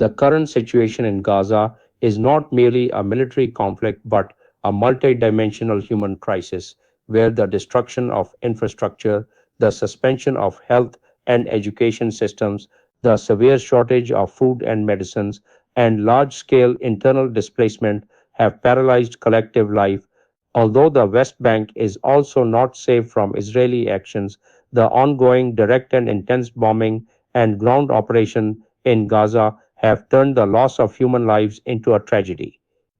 The current situation in Gaza is not merely a military conflict but a multidimensional human crisis where the destruction of infrastructure, the suspension of health and education systems, the severe shortage of food and medicines, and large scale internal displacement have paralyzed collective life. Although the West Bank is also not safe from Israeli actions, the ongoing direct and intense bombing and ground operation in Gaza have turned the loss of human lives into a tragedy.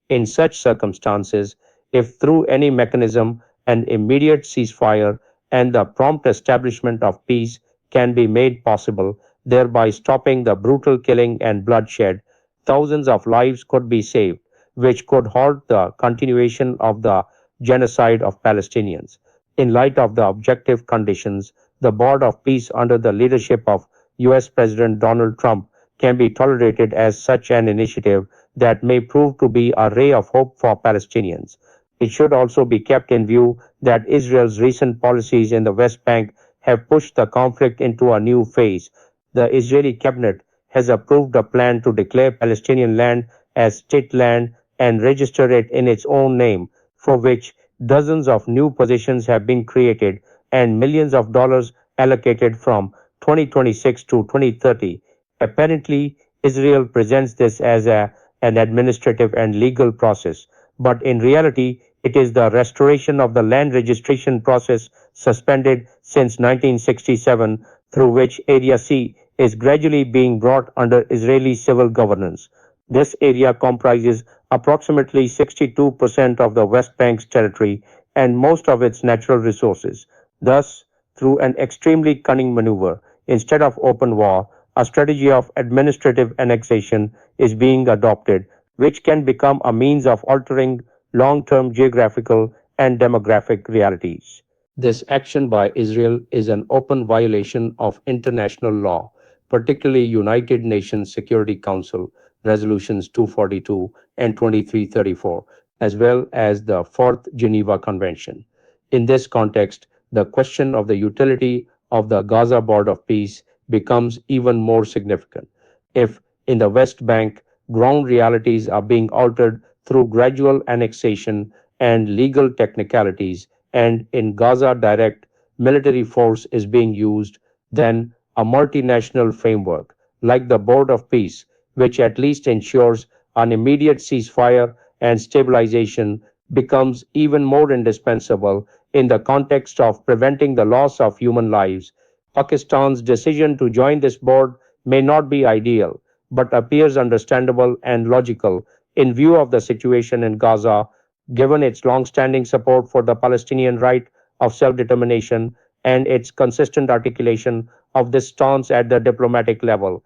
In such circumstances, if through any mechanism an immediate ceasefire and the prompt establishment of peace can be made possible, thereby stopping the brutal killing and bloodshed, thousands of lives could be saved, which could halt the continuation of the genocide of Palestinians. In light of the objective conditions, the Board of Peace under the leadership of US President Donald Trump can be tolerated as such an initiative that may prove to be a ray of hope for Palestinians. It should also be kept in view that Israel's recent policies in the West Bank have pushed the conflict into a new phase. The Israeli cabinet has approved a plan to declare Palestinian land as state land and register it in its own name, for which dozens of new positions have been created and millions of dollars allocated from 2026 to 2030. Apparently, Israel presents this as an administrative and legal process, but in reality, it is the restoration of the land registration process suspended since 1967, through which Area C is gradually being brought under Israeli civil governance. This area comprises approximately 62% of the West Bank's territory and most of its natural resources. Thus, through an extremely cunning maneuver, instead of open war, a strategy of administrative annexation is being adopted, which can become a means of altering long term geographical and demographic realities. This action by Israel is an open violation of international law, particularly United Nations Security Council Resolutions 242 and 2334, as well as the Fourth Geneva Convention. In this context, the question of the utility of the Gaza Board of Peace becomes even more significant. If in the West Bank ground realities are being altered through gradual annexation and legal technicalities, and in Gaza direct military force is being used, then a multinational framework like the Board of Peace, which at least ensures an immediate ceasefire and stabilization, becomes even more indispensable in the context of preventing the loss of human lives. Pakistan's decision to join this board may not be ideal, but appears understandable and logical in view of the situation in Gaza, given its long-standing support for the Palestinian right of self-determination and its consistent articulation of this stance at the diplomatic level.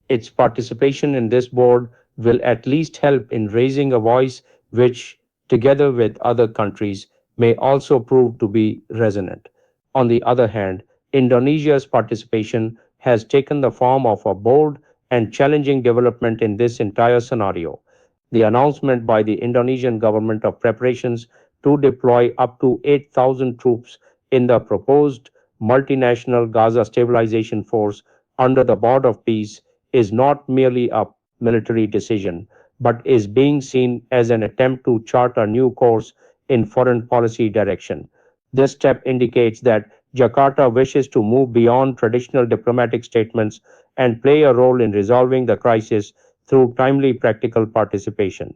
Its participation in this board will at least help in raising a voice which, together with other countries, may also prove to be resonant. On the other hand, Indonesia's participation has taken the form of a bold and challenging development in this entire scenario. The announcement by the Indonesian government of preparations to deploy up to 8,000 troops in the proposed multinational Gaza Stabilization Force under the Board of Peace is not merely a military decision, but is being seen as an attempt to chart a new course in foreign policy direction. This step indicates that Jakarta wishes to move beyond traditional diplomatic statements and play a role in resolving the crisis through timely practical participation.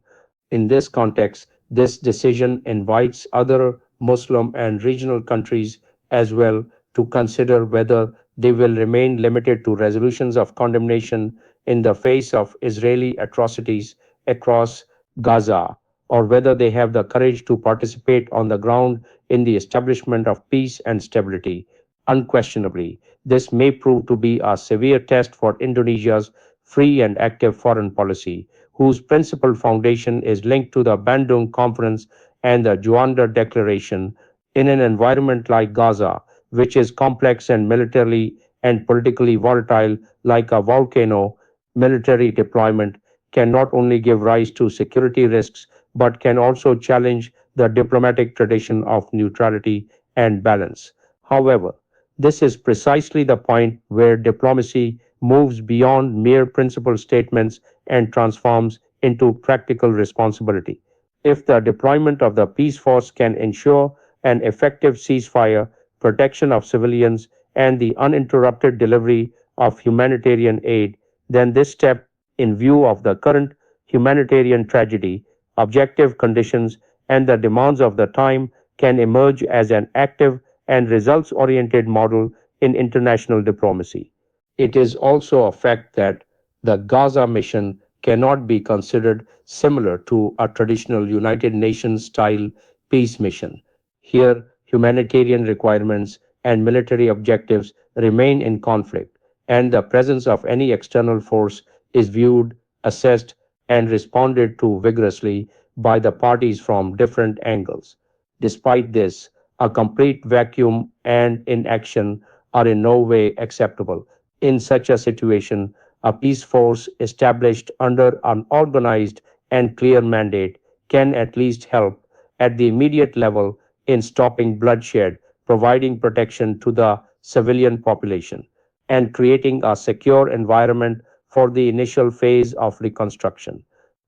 In this context, this decision invites other Muslim and regional countries as well to consider whether they will remain limited to resolutions of condemnation in the face of Israeli atrocities across Gaza, or whether they have the courage to participate on the ground in the establishment of peace and stability. Unquestionably, this may prove to be a severe test for Indonesia's free and active foreign policy, whose principal foundation is linked to the Bandung Conference and the Juanda Declaration. In an environment like Gaza, which is complex and militarily and politically volatile like a volcano, military deployment can not only give rise to security risks but can also challenge the diplomatic tradition of neutrality and balance. However, this is precisely the point where diplomacy moves beyond mere principle statements and transforms into practical responsibility. If the deployment of the peace force can ensure an effective ceasefire, protection of civilians, and the uninterrupted delivery of humanitarian aid, then this step, in view of the current humanitarian tragedy, objective conditions, and the demands of the time, can emerge as an active and results oriented model in international diplomacy. It is also a fact that the Gaza mission cannot be considered similar to a traditional United Nations style peace mission. Here, humanitarian requirements and military objectives remain in conflict, and the presence of any external force is viewed, assessed, and responded to vigorously by the parties from different angles. Despite this, a complete vacuum and inaction are in no way acceptable. In such a situation, a peace force established under an organized and clear mandate can at least help at the immediate level in stopping bloodshed, providing protection to the civilian population, and creating a secure environment for the initial phase of reconstruction.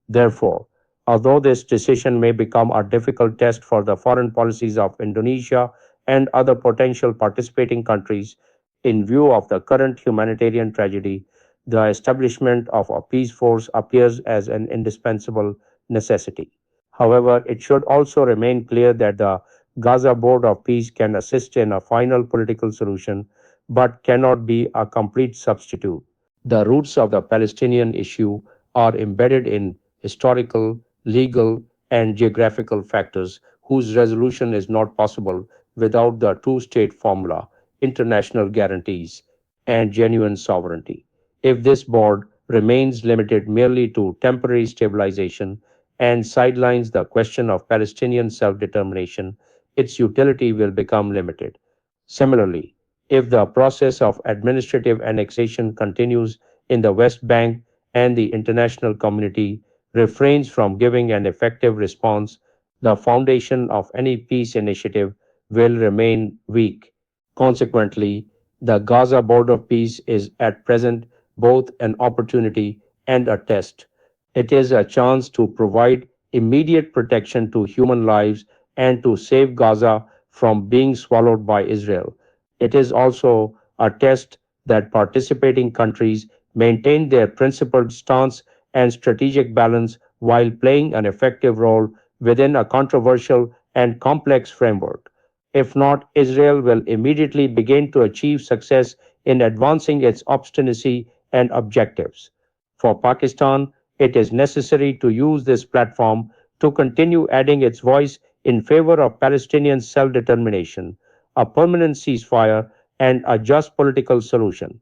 Therefore, although this decision may become a difficult test for the foreign policies of Indonesia and other potential participating countries, in view of the current humanitarian tragedy, the establishment of a peace force appears as an indispensable necessity. However, it should also remain clear that the Gaza Board of Peace can assist in a final political solution but cannot be a complete substitute. The roots of the Palestinian issue are embedded in historical, legal, and geographical factors whose resolution is not possible without the two state formula, international guarantees, and genuine sovereignty. If this board remains limited merely to temporary stabilization and sidelines the question of Palestinian self determination, its utility will become limited. Similarly, if the process of administrative annexation continues in the West Bank and the international community refrains from giving an effective response, the foundation of any peace initiative will remain weak. Consequently, the Gaza Board of Peace is at present both an opportunity and a test. It is a chance to provide immediate protection to human lives and to save Gaza from being swallowed by Israel. It is also a test that participating countries maintain their principled stance and strategic balance while playing an effective role within a controversial and complex framework. If not, Israel will immediately begin to achieve success in advancing its obstinacy and objectives. For Pakistan, it is necessary to use this platform to continue adding its voice in favor of Palestinian self determination, a permanent ceasefire, and a just political solution.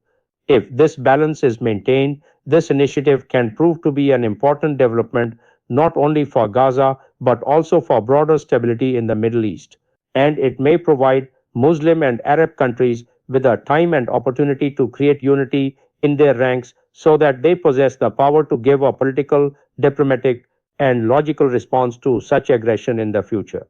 If this balance is maintained, this initiative can prove to be an important development not only for Gaza but also for broader stability in the Middle East. And it may provide Muslim and Arab countries with a time and opportunity to create unity in their ranks so that they possess the power to give a political, diplomatic, and logical response to such aggression in the future.